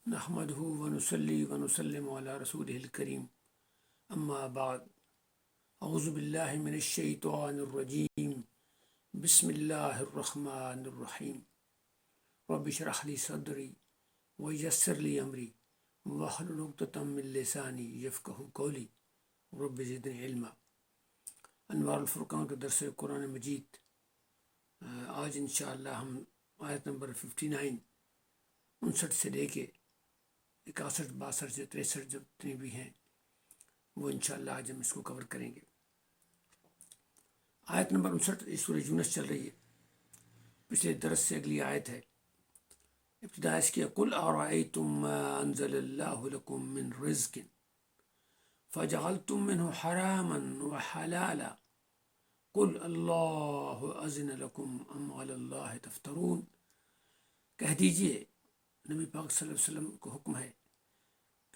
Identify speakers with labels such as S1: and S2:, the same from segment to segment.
S1: نحمده ونصلي ونسلم على رسوله الكريم اما بعد اعوذ باللہ من الشیطان الرجیم بسم اللہ الرحمن الرحیم رب اشرح لي صدری ويسر لي امری واحلل عقدۃ من لسانی یفقہوا قولی رب زدنی علما۔ انوار الفرقان کے درس قرآن مجید، آج انشاءاللہ ہم آیت نمبر 59 59 سے لے کے 61 62 سے 63 جتنے بھی ہیں وہ انشاءاللہ آج ہم اس کو کور کریں گے۔ آیت نمبر 59 سورہ یونس چل رہی ہے، پچھلے درس سے اگلی آیت ہے۔ ابتدا اس کی قل ارأیتم ما انزل اللہ لکم من رزق فجعلتم منه حراما وحلالا قل اللہ اذن لکم ام علی اللہ تفترون۔ کہہ دیجئے، نبی پاک صلی اللہ علیہ وسلم کو حکم ہے،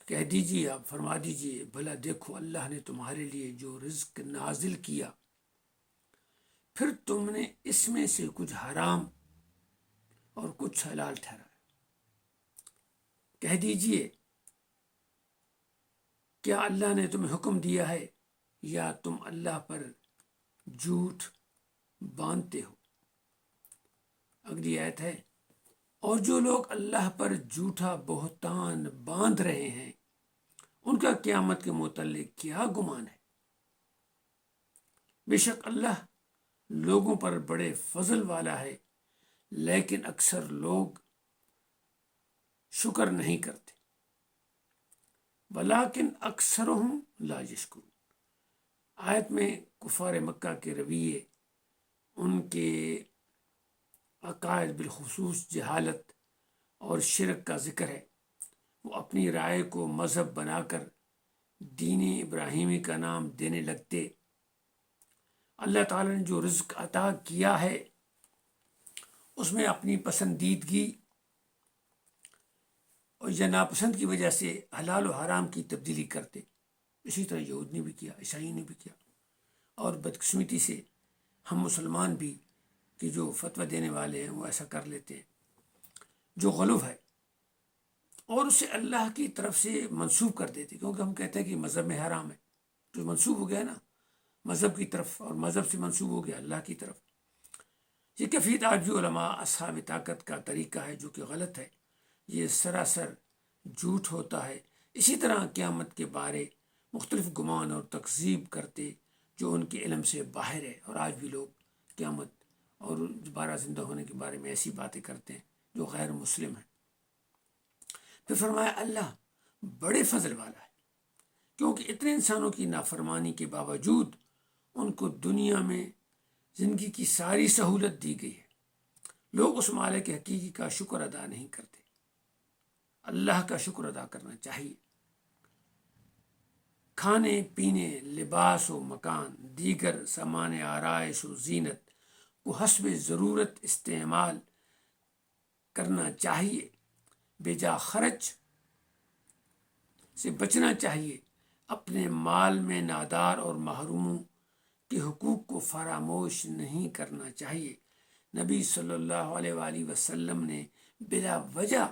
S1: کہہ دیجئے، آپ فرما دیجئے، بھلا دیکھو اللہ نے تمہارے لیے جو رزق نازل کیا، پھر تم نے اس میں سے کچھ حرام اور کچھ حلال ٹھہرایا۔ کہہ دیجئے، کیا اللہ نے تمہیں حکم دیا ہے یا تم اللہ پر جھوٹ باندھتے ہو؟ اگلی آیت ہے، اور جو لوگ اللہ پر جھوٹا بہتان باندھ رہے ہیں ان کا قیامت کے متعلق کیا گمان ہے؟ بے شک اللہ لوگوں پر بڑے فضل والا ہے، لیکن اکثر لوگ شکر نہیں کرتے۔ ولیکن اکثرہم لا یشکرون۔ آیت میں کفار مکہ کے رویے، ان کے عقائد بالخصوص جہالت اور شرک کا ذکر ہے۔ وہ اپنی رائے کو مذہب بنا کر دین ابراہیمی کا نام دینے لگتے۔ اللہ تعالیٰ نے جو رزق عطا کیا ہے اس میں اپنی پسندیدگی اور یا ناپسند کی وجہ سے حلال و حرام کی تبدیلی کرتے۔ اسی طرح یہود نے بھی کیا، عیسائی نے بھی کیا، اور بدقسمتی سے ہم مسلمان بھی کہ جو فتویٰ دینے والے ہیں وہ ایسا کر لیتے ہیں جو غلو ہے، اور اسے اللہ کی طرف سے منسوب کر دیتے، کیونکہ ہم کہتے ہیں کہ مذہب میں حرام ہے، تو منسوب ہو گیا نا مذہب کی طرف، اور مذہب سے منسوب ہو گیا اللہ کی طرف۔ یہ کفیت آج بھی علماء اصحاب طاقت کا طریقہ ہے جو کہ غلط ہے، یہ سراسر جھوٹ ہوتا ہے۔ اسی طرح قیامت کے بارے مختلف گمان اور تکذیب کرتے جو ان کے علم سے باہر ہے، اور آج بھی لوگ قیامت اور دوبارہ زندہ ہونے کے بارے میں ایسی باتیں کرتے ہیں جو غیر مسلم ہیں۔ پھر فرمایا اللہ بڑے فضل والا ہے، کیونکہ اتنے انسانوں کی نافرمانی کے باوجود ان کو دنیا میں زندگی کی ساری سہولت دی گئی ہے۔ لوگ اس مالک حقیقی کا شکر ادا نہیں کرتے۔ اللہ کا شکر ادا کرنا چاہیے۔ کھانے پینے، لباس و مکان، دیگر سامان آرائش و زینت کو حسب ضرورت استعمال کرنا چاہیے، بے جا خرچ سے بچنا چاہیے۔ اپنے مال میں نادار اور محروموں کے حقوق کو فراموش نہیں کرنا چاہیے۔ نبی صلی اللہ علیہ وآلہ وسلم نے بلا وجہ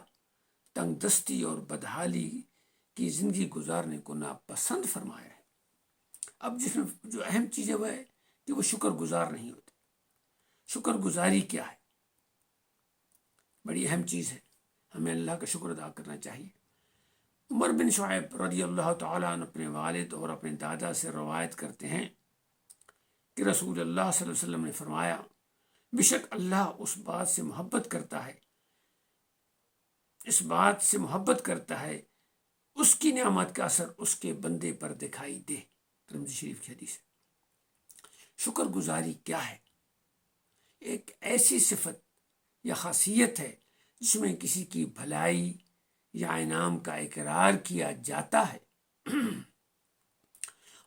S1: تنگ دستی اور بدحالی کی زندگی گزارنے کو ناپسند فرمایا ہے۔ اب جس میں جو اہم چیز ہے وہ ہے کہ وہ شکر گزار نہیں ہوتے۔ شکر گزاری کیا ہے؟ بڑی اہم چیز ہے، ہمیں اللہ کا شکر ادا کرنا چاہیے۔ عمر بن شعیب رضی اللہ تعالیٰ عنہ اپنے والد اور اپنے دادا سے روایت کرتے ہیں کہ رسول اللہ صلی اللہ علیہ وسلم نے فرمایا، بے شک اللہ اس بات سے محبت کرتا ہے اس کی نعمت کا اثر اس کے بندے پر دکھائی دے۔ ترمذی شریف کی حدیث ہے۔ شکر گزاری کیا ہے؟ ایک ایسی صفت یا خاصیت ہے جس میں کسی کی بھلائی یا انعام کا اقرار کیا جاتا ہے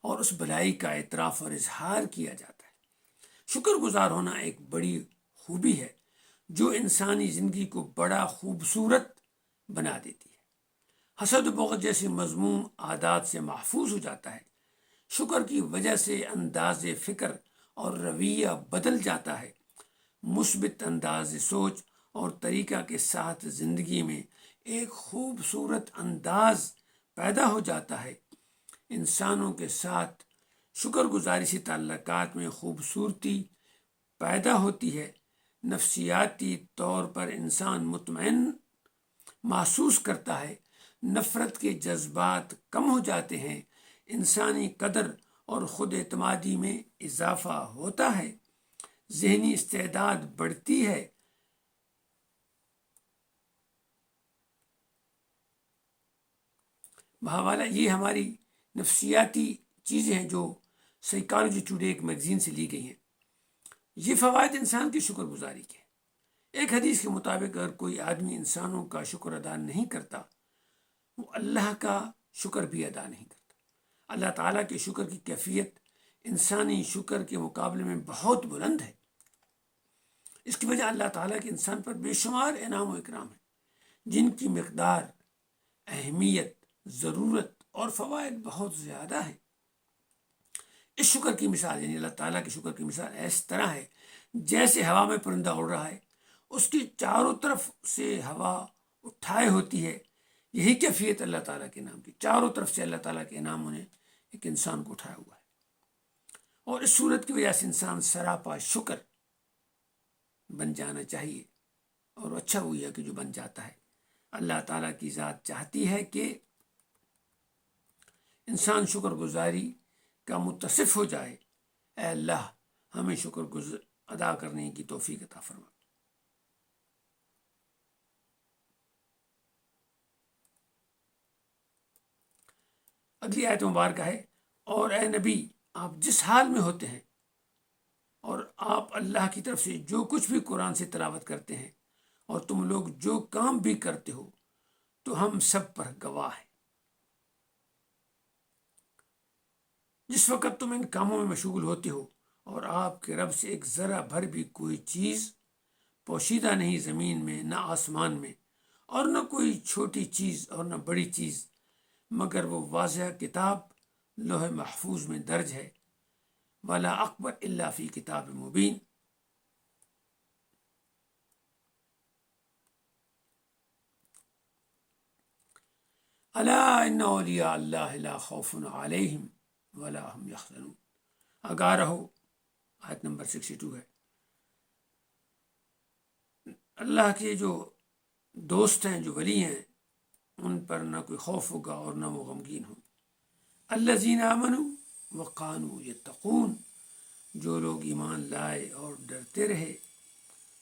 S1: اور اس بھلائی کا اعتراف اور اظہار کیا جاتا ہے۔ شکر گزار ہونا ایک بڑی خوبی ہے جو انسانی زندگی کو بڑا خوبصورت بنا دیتی ہے۔ حسد و بغض جیسی مذموم عادات سے محفوظ ہو جاتا ہے۔ شکر کی وجہ سے انداز فکر اور رویہ بدل جاتا ہے۔ مثبت انداز سوچ اور طریقہ کے ساتھ زندگی میں ایک خوبصورت انداز پیدا ہو جاتا ہے۔ انسانوں کے ساتھ شکر گزاری سے تعلقات میں خوبصورتی پیدا ہوتی ہے۔ نفسیاتی طور پر انسان مطمئن محسوس کرتا ہے، نفرت کے جذبات کم ہو جاتے ہیں، انسانی قدر اور خود اعتمادی میں اضافہ ہوتا ہے، ذہنی استعداد بڑھتی ہے۔ بحوالہ یہ ہماری نفسیاتی چیزیں ہیں جو سائیکالوجی ٹوڈے ایک میگزین سے لی گئی ہیں۔ یہ فوائد انسان کی شکر گزاری کے۔ ایک حدیث کے مطابق اگر کوئی آدمی انسانوں کا شکر ادا نہیں کرتا، وہ اللہ کا شکر بھی ادا نہیں کرتا۔ اللہ تعالیٰ کے شکر کی کیفیت انسانی شکر کے مقابلے میں بہت بلند ہے۔ اس کی وجہ اللہ تعالیٰ کے انسان پر بے شمار انعام و اکرام ہے، جن کی مقدار، اہمیت، ضرورت اور فوائد بہت زیادہ ہے۔ اس شکر کی مثال، یعنی اللہ تعالیٰ کے شکر کی مثال اس طرح ہے جیسے ہوا میں پرندہ اڑ رہا ہے، اس کی چاروں طرف سے ہوا اٹھائے ہوتی ہے۔ یہی کیفیت اللہ تعالیٰ کے نام کی، چاروں طرف سے اللہ تعالیٰ کے انعاموں نے ایک انسان کو اٹھایا ہوا ہے، اور اس صورت کی وجہ سے انسان سراپا شکر بن جانا چاہیے، اور اچھا وہی ہے کہ جو بن جاتا ہے۔ اللہ تعالیٰ کی ذات چاہتی ہے کہ انسان شکر گزاری کا متصف ہو جائے۔ اے اللہ، ہمیں شکر ادا کرنے کی توفیق عطا فرما۔ اگلی آیت مبارکہ ہے، اور اے نبی، آپ جس حال میں ہوتے ہیں اور آپ اللہ کی طرف سے جو کچھ بھی قرآن سے تلاوت کرتے ہیں اور تم لوگ جو کام بھی کرتے ہو، تو ہم سب پر گواہ ہیں۔ جس وقت تم ان کاموں میں مشغول ہوتے ہو اور آپ کے رب سے ایک ذرہ بھر بھی کوئی چیز پوشیدہ نہیں، زمین میں نہ آسمان میں، اور نہ کوئی چھوٹی چیز اور نہ بڑی چیز، مگر وہ واضح کتاب لوح محفوظ میں درج ہے۔ ولا اکبر الا فی کتاب مبین۔ الا ان اولیاء اللہ لا خوف علیہم ولا هم یحزنون۔ آگاہ رہو، آیت نمبر 62 ہے۔ اللہ کے جو دوست ہیں، جو ولی ہیں، ان پر نہ کوئی خوف ہوگا اور نہ وہ غمگین ہوں۔ الذین آمنوا وقانوا یتقون، جو لوگ ایمان لائے اور ڈرتے رہے۔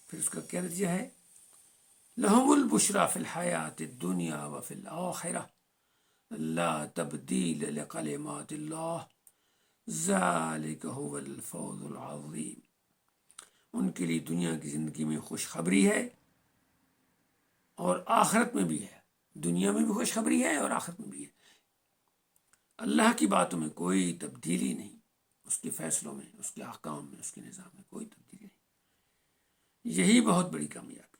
S1: پھر اس کا کیا نتیجہ ہے؟ لہم البشریٰ فی الحیات الدنیا وفی الآخرہ لا تبدیل لکلمات اللہ ذالک هو الفوز العظیم۔ ان کے لیے دنیا کی زندگی میں خوشخبری ہے اور آخرت میں بھی ہے۔ دنیا میں بھی خوشخبری ہے اور آخرت میں بھی ہے۔ اللہ کی باتوں میں کوئی تبدیلی نہیں، اس کے فیصلوں میں، اس کے احکام میں، اس کے نظام میں کوئی تبدیلی نہیں۔ یہی بہت بڑی کامیابی۔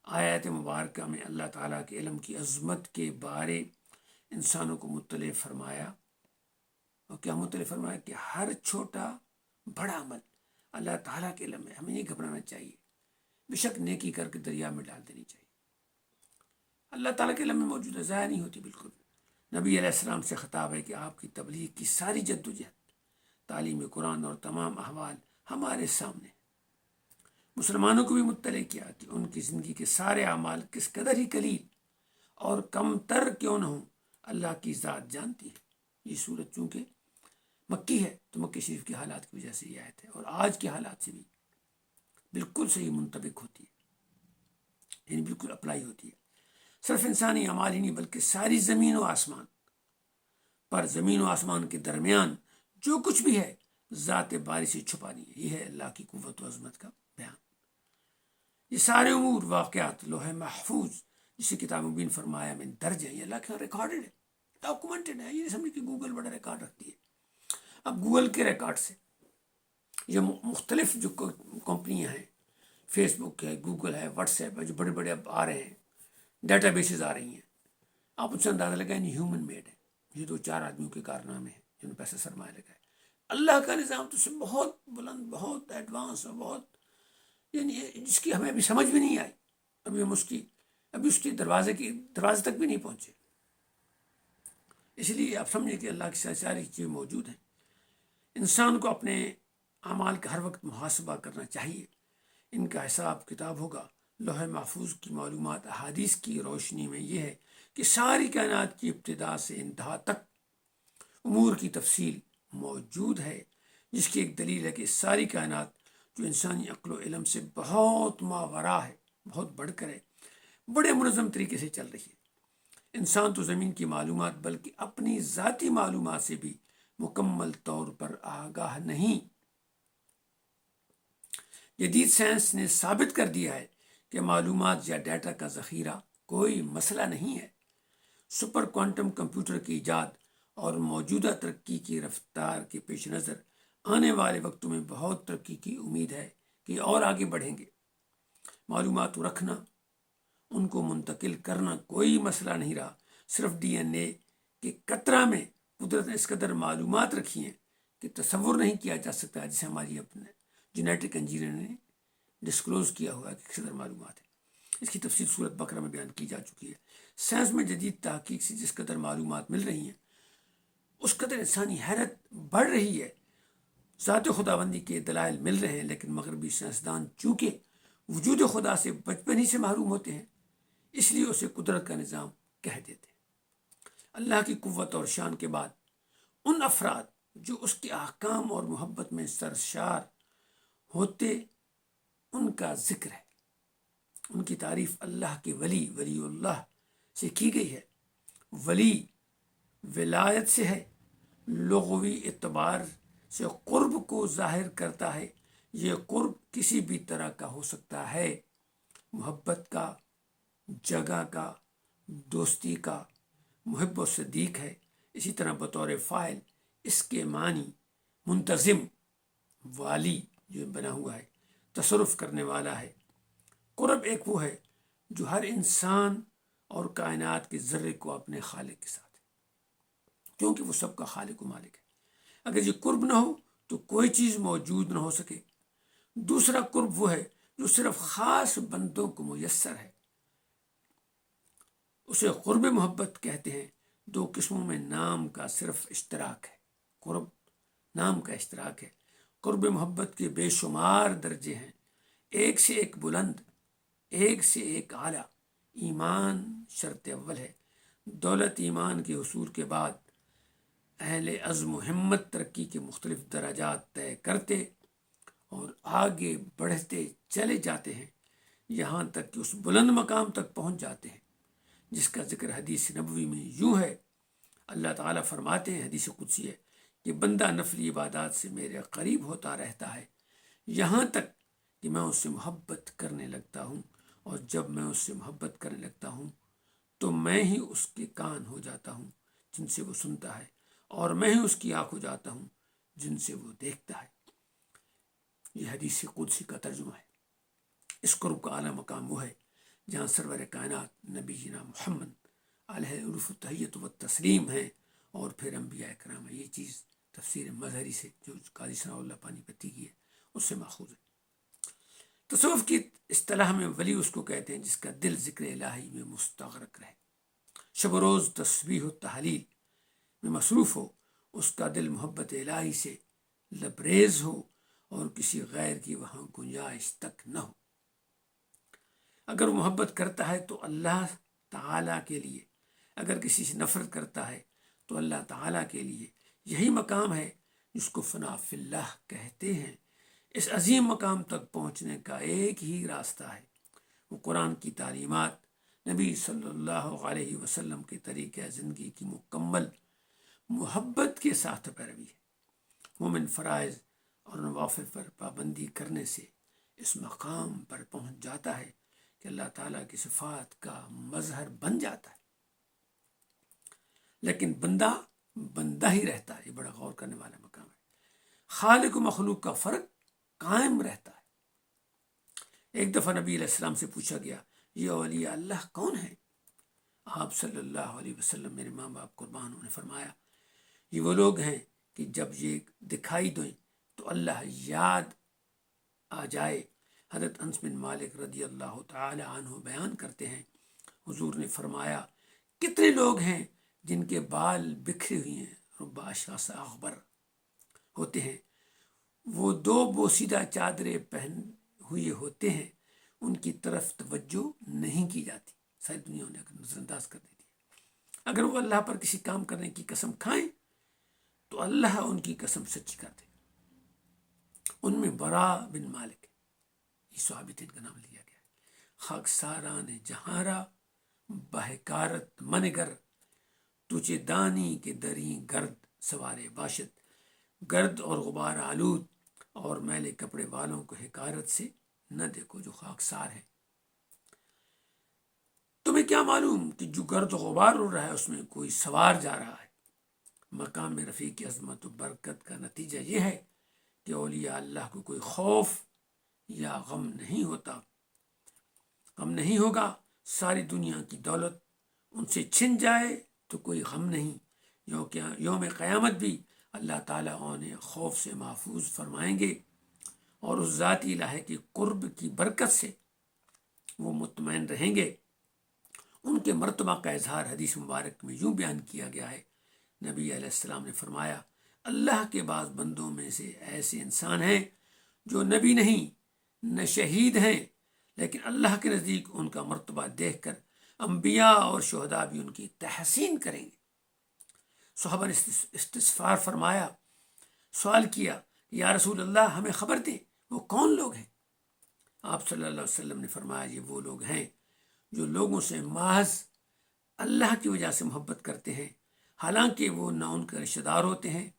S1: آیات مبارکہ میں اللہ تعالیٰ کے علم کی عظمت کے بارے انسانوں کو مطلع فرمایا، اور کیا مطلع فرمایا کہ ہر چھوٹا بڑا عمل اللہ تعالیٰ کے علم میں، ہمیں نہیں گھبرانا چاہیے۔ بے شک نیکی کر کے دریا میں ڈال دینی چاہیے، اللہ تعالیٰ کے علم میں موجود ہے، ضائع نہیں ہوتی بالکل۔ نبی علیہ السلام سے خطاب ہے کہ آپ کی تبلیغ کی ساری جد و جہد، تعلیم قرآن اور تمام احوال ہمارے سامنے۔ مسلمانوں کو بھی مطلع کیا کہ ان کی زندگی کے سارے اعمال کس قدر ہی قلیل اور کم تر کیوں نہ ہوں، اللہ کی ذات جانتی ہے۔ یہ صورت چونکہ مکی ہے تو مکہ شریف کے حالات کی وجہ سے یہ آیت ہے، اور آج کے حالات سے بھی بالکل صحیح منطبق ہوتی ہے، یعنی بالکل اپلائی ہوتی ہے۔ صرف انسانی اعمال ہی نہیں بلکہ ساری زمین و آسمان پر، زمین و آسمان کے درمیان جو کچھ بھی ہے، ذات باری سے چھپا نہیں ہے۔ یہ ہے اللہ کی قوت و عظمت کا بیان۔ یہ سارے امور، واقعات لوح محفوظ، جسے کتاب مبین فرمایا میں درج ہے، یہ اللہ کا ریکارڈڈ ہے، ڈاکومنٹڈ ہے۔ یہ نہیں سمجھ کہ گوگل بڑا ریکارڈ رکھتی ہے۔ اب گوگل کے ریکارڈ سے یہ مختلف جو کمپنیاں ہیں، فیس بک ہے، گوگل ہے، واٹس ایپ ہے، جو بڑے بڑے اب آ رہے ہیں، ڈیٹا بیسز آ رہی ہیں، آپ ان سے اندازہ لگائیں ہیومن میڈ ہے۔ یہ 2-4 آدمیوں کے کارنامے ہیں جنہوں نے پیسہ سرمایہ لگائے۔ اللہ کا نظام تو بہت بلند، بہت ایڈوانس اور بہت، یعنی جس کی ہمیں ابھی سمجھ بھی نہیں آئی۔ ابھی ہم اس کی ابھی اس کے دروازے تک بھی نہیں پہنچے. اس لیے آپ سمجھیں کہ اللہ کی ساری چیزیں موجود ہیں. انسان کو اپنے اعمال کا ہر وقت محاسبہ کرنا چاہیے. ان کا حساب کتاب ہوگا. لوح محفوظ کی معلومات احادیث کی روشنی میں یہ ہے کہ ساری کائنات کی ابتدا سے انتہا تک امور کی تفصیل موجود ہے، جس کی ایک دلیل ہے کہ ساری کائنات جو انسانی عقل و علم سے بہت ماوراء ہے، بہت بڑھ کر ہے، بڑے منظم طریقے سے چل رہی ہے. انسان تو زمین کی معلومات بلکہ اپنی ذاتی معلومات سے بھی مکمل طور پر آگاہ نہیں. جدید سائنس نے ثابت کر دیا ہے کہ معلومات یا ڈیٹا کا ذخیرہ کوئی مسئلہ نہیں ہے. سپر کوانٹم کمپیوٹر کی ایجاد اور موجودہ ترقی کی رفتار کے پیش نظر آنے والے وقتوں میں بہت ترقی کی امید ہے کہ اور آگے بڑھیں گے. معلومات رکھنا، ان کو منتقل کرنا کوئی مسئلہ نہیں رہا. صرف ڈی این اے کے قطرہ میں قدرت نے اس قدر معلومات رکھی ہیں کہ تصور نہیں کیا جا سکتا، جسے ہماری اپنے جینیٹک انجینئر نے ڈسکلوز کیا ہوا کہ کس قدر معلومات ہے. اس کی تفصیل سورۃ بقرہ میں بیان کی جا چکی ہے. سائنس میں جدید تحقیق سے جس قدر معلومات مل رہی ہیں، اس قدر انسانی حیرت بڑھ رہی ہے. ذات خداوندی کے دلائل مل رہے ہیں، لیکن مغربی سائنسدان چونکہ وجود خدا سے بچپن ہی سے محروم ہوتے ہیں، اس لیے اسے قدرت کا نظام کہہ دیتے ہیں. اللہ کی قوت اور شان کے بعد ان افراد جو اس کے احکام اور محبت میں سرشار ہوتے، ان کا ذکر ہے. ان کی تعریف اللہ کے ولی اللہ سے کی گئی ہے. ولی ولایت سے ہے، لغوی اعتبار سے قرب کو ظاہر کرتا ہے. یہ قرب کسی بھی طرح کا ہو سکتا ہے، محبت کا، جگہ کا، دوستی کا. محب و صدیق ہے. اسی طرح بطور فاعل اس کے معنی منتظم، والی جو بنا ہوا ہے، تصرف کرنے والا ہے. قرب ایک وہ ہے جو ہر انسان اور کائنات کے ذرے کو اپنے خالق کے ساتھ ہے، کیونکہ وہ سب کا خالق و مالک ہے. اگر یہ قرب نہ ہو تو کوئی چیز موجود نہ ہو سکے. دوسرا قرب وہ ہے جو صرف خاص بندوں کو میسر ہے، اسے قرب محبت کہتے ہیں. دو قسموں میں نام کا صرف اشتراک ہے. قرب نام کا اشتراک ہے. قرب محبت کے بے شمار درجے ہیں، ایک سے ایک بلند، ایک سے ایک اعلیٰ. ایمان شرط اول ہے. دولت ایمان کے حصول کے بعد اہل عزم و ہمت ترقی کے مختلف درجات طے کرتے اور آگے بڑھتے چلے جاتے ہیں، یہاں تک کہ اس بلند مقام تک پہنچ جاتے ہیں جس کا ذکر حدیث نبوی میں یوں ہے. اللہ تعالیٰ فرماتے ہیں، حدیث قدسی ہے، کہ بندہ نفلی عبادات سے میرے قریب ہوتا رہتا ہے یہاں تک کہ میں اس سے محبت کرنے لگتا ہوں، اور جب میں اس سے محبت کرنے لگتا ہوں تو میں ہی اس کے کان ہو جاتا ہوں جن سے وہ سنتا ہے، اور میں ہی اس کی آنکھ ہو جاتا ہوں جن سے وہ دیکھتا ہے. یہ حدیث قدسی کا ترجمہ ہے. اس قرب کا اعلیٰ مقام وہ ہے جہاں سرور کائنات نبی جنا محمد علیہ عرف التحیت و تسلیم ہے، اور پھر انبیاء کرام ہے. یہ چیز تفسیر مظہری سے جو قاضی ثناء اللہ پانی پتی کی ہے اس سے ماخوذ ہے. تصوف کی اصطلاح میں ولی اس کو کہتے ہیں جس کا دل ذکر الہی میں مستغرق رہے، شب و روز تسبیح و تحلیل میں مصروف ہو، اس کا دل محبت الہی سے لبریز ہو اور کسی غیر کی وہاں گنجائش تک نہ ہو. اگر وہ محبت کرتا ہے تو اللہ تعالیٰ کے لیے، اگر کسی سے نفرت کرتا ہے تو اللہ تعالیٰ کے لیے. یہی مقام ہے جس کو فنا فی اللہ کہتے ہیں. اس عظیم مقام تک پہنچنے کا ایک ہی راستہ ہے، وہ قرآن کی تعلیمات، نبی صلی اللہ علیہ وسلم کے طریقہ زندگی کی مکمل محبت کے ساتھ پیروی ہے. مومن فرائض اور نوافل پر پابندی کرنے سے اس مقام پر پہنچ جاتا ہے کہ اللہ تعالیٰ کی صفات کا مظہر بن جاتا ہے. لیکن بندہ ہی رہتا ہے. یہ بڑا غور کرنے والا مقام ہے. خالق و مخلوق کا فرق قائم رہتا ہے. ایک دفعہ نبی علیہ السلام سے پوچھا گیا، یہ اولیاء اللہ کون ہیں؟ آپ صلی اللہ علیہ وسلم، میرے ماں باپ قربان، انہوں نے فرمایا، یہ وہ لوگ ہیں کہ جب یہ دکھائی دیں تو اللہ یاد آ جائے. حضرت انس بن مالک رضی اللہ تعالی عنہ بیان کرتے ہیں، حضور نے فرمایا کتنے لوگ ہیں جن کے بال بکھرے ہوئے ہیں، ربا اشعث اغبر ہوتے ہیں، وہ 2 بوسیدہ چادریں پہن ہوئے ہوتے ہیں، ان کی طرف توجہ نہیں کی جاتی، ساری دنیا انہیں نظر انداز کر دیتی ہے۔ اگر وہ اللہ پر کسی کام کرنے کی قسم کھائیں تو اللہ ان کی قسم سچی کر دے۔ ان میں برا بن مالک، یہ صحابی تھے، ان کا نام لیا گیا ہے۔ خاکساران جہاں بہکارت منگر، تجھے دانی کے دریں گرد سوارے باشد، گرد اور غبار آلود اور میلے کپڑے والوں کو حکارت سے نہ دیکھو جو خاکسار ہے۔ تمہیں کیا معلوم کہ جو گرد و غبار اڑ رہا ہے اس میں کوئی سوار جا رہا ہے۔ مقام میں رفیع کی عظمت و برکت کا نتیجہ یہ ہے کہ اولیاء اللہ کو کوئی خوف یا غم نہیں ہوگا۔ ساری دنیا کی دولت ان سے چھن جائے تو کوئی غم نہیں، یوم قیامت بھی اللہ تعالیٰ انہیں خوف سے محفوظ فرمائیں گے، اور اس ذات الہی کی قرب کی برکت سے وہ مطمئن رہیں گے۔ ان کے مرتبہ کا اظہار حدیث مبارک میں یوں بیان کیا گیا ہے، نبی علیہ السلام نے فرمایا اللہ کے بعض بندوں میں سے ایسے انسان ہیں جو نبی نہیں نہ شہید ہیں، لیکن اللہ کے نزدیک ان کا مرتبہ دیکھ کر انبیاء اور شہداء بھی ان کی تحسین کریں گے۔ صحابہ نے استفسار فرمایا، سوال کیا، یا رسول اللہ ہمیں خبر دیں وہ کون لوگ ہیں؟ آپ صلی اللہ علیہ وسلم نے فرمایا یہ وہ لوگ ہیں جو لوگوں سے محض اللہ کی وجہ سے محبت کرتے ہیں، حالانکہ وہ نہ ان کے رشتہ دار ہوتے ہیں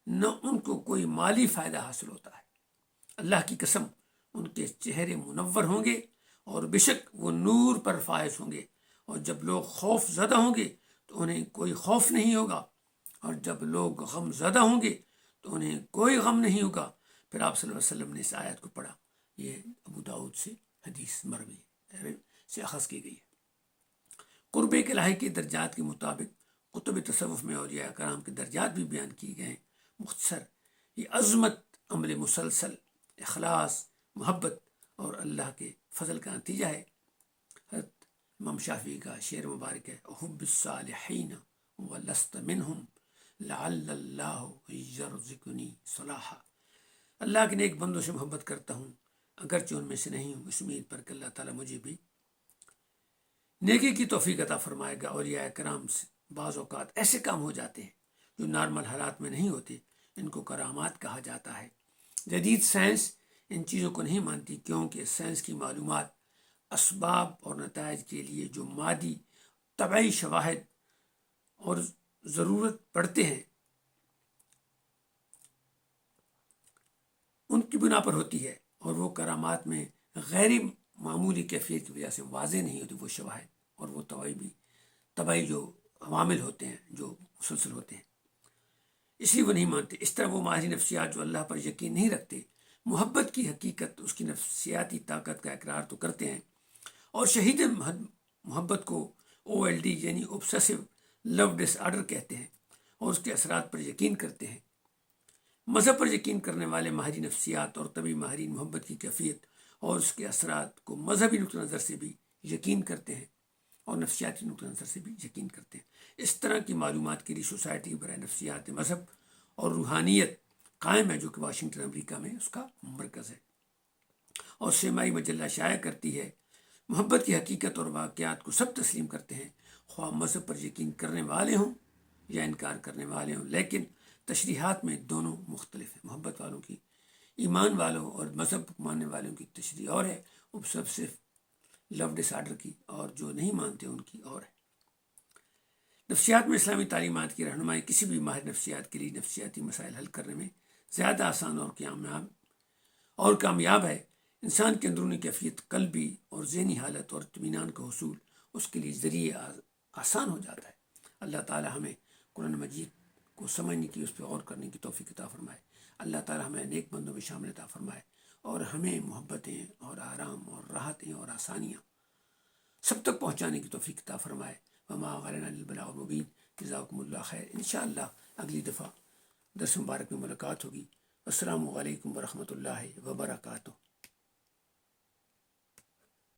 S1: نہ ان کو کوئی مالی فائدہ حاصل ہوتا ہے۔ اللہ کی قسم ان کے چہرے منور ہوں گے اور بے شک وہ نور پر فائز ہوں گے، اور جب لوگ خوف زدہ ہوں گے تو انہیں کوئی خوف نہیں ہوگا، اور جب لوگ غم زدہ ہوں گے تو انہیں کوئی غم نہیں ہوگا۔ پھر آپ صلی اللہ علیہ وسلم نے اس آیت کو پڑھا، یہ ابو داؤد سے حدیث مروی سے اخذ کی گئی ہے۔ قرب الہی کے درجات کے مطابق کتب تصوف میں اولیاء کرام کے درجات بھی بیان کیے گئے ہیں۔ مختصر یہ عظمت عمل مسلسل، اخلاص، محبت اور اللہ کے فضل کا نتیجہ ہے۔ حضرت امام شافعی کا شعر مبارک ہے، احب الصالحین ولست منہم لعل اللہ یرزقنی صلاحا، اللہ کے نیک بندوں سے محبت کرتا ہوں اگرچہ ان میں سے نہیں ہوں، اس امید پر کہ اللہ تعالیٰ مجھے بھی نیکی کی توفیق عطا فرمائے گا۔ اولیاء کرام سے بعض اوقات ایسے کام ہو جاتے ہیں جو نارمل حالات میں نہیں ہوتے، ان کو کرامات کہا جاتا ہے۔ جدید سائنس ان چیزوں کو نہیں مانتی، کیونکہ سائنس کی معلومات اسباب اور نتائج کے لیے جو مادی طبعی شواہد اور ضرورت پڑتے ہیں ان کی بنا پر ہوتی ہے، اور وہ کرامات میں غیر معمولی کیفیت کی وجہ سے واضح نہیں ہوتی وہ شواہد اور وہ طبعی جو عوامل ہوتے ہیں جو مسلسل ہوتے ہیں، اس لیے وہ نہیں مانتے۔ اس طرح وہ ماہر نفسیات جو اللہ پر یقین نہیں رکھتے، محبت کی حقیقت، اس کی نفسیاتی طاقت کا اقرار تو کرتے ہیں، اور شہید محبت کو OLD یعنی obsessive love disorder کہتے ہیں، اور اس کے اثرات پر یقین کرتے ہیں۔ مذہب پر یقین کرنے والے ماہرین نفسیات اور طبی ماہرین محبت کی کیفیت اور اس کے اثرات کو مذہبی نقطہ نظر سے بھی یقین کرتے ہیں اور نفسیاتی نقطہ نظر سے بھی یقین کرتے ہیں۔ اس طرح کی معلومات کے لیے سوسائٹی برائے نفسیات، مذہب اور روحانیت قائم ہے، جو کہ واشنگٹن امریکہ میں اس کا مرکز ہے، اور سیمائی مجلہ شائع کرتی ہے۔ محبت کی حقیقت اور واقعات کو سب تسلیم کرتے ہیں، خواہ مذہب پر یقین کرنے والے ہوں یا انکار کرنے والے ہوں، لیکن تشریحات میں دونوں مختلف ہیں۔ محبت والوں کی، ایمان والوں اور مذہب ماننے والوں کی تشریح اور ہے، obsessive love disorder کی، اور جو نہیں مانتے ان کی اور ہے۔ نفسیات میں اسلامی تعلیمات کی رہنمائی کسی بھی ماہر نفسیات کے لیے نفسیاتی مسائل حل کرنے میں زیادہ آسان اور کامیاب ہے۔ انسان کی اندرونی کیفیت، قلبی اور ذہنی حالت اور اطمینان کا حصول اس کے لیے ذریعہ آسان ہو جاتا ہے۔ اللہ تعالی ہمیں قرآن مجید کو سمجھنے کی، اس پہ غور کرنے کی توفیق عطا فرمائے۔ اللہ تعالی ہمیں نیک بندوں میں شامل عطا فرمائے، اور ہمیں محبتیں اور آرام اور راحتیں اور آسانیاں سب تک پہنچانے کی توفیق عطا فرمائے۔ وما غلنا البلاء المبین۔ جزاکم اللہ خیر۔ انشاءاللہ اگلی دفعہ درس مبارک میں ملاقات ہوگی۔ السلام علیکم ورحمۃ اللہ وبرکاتہ۔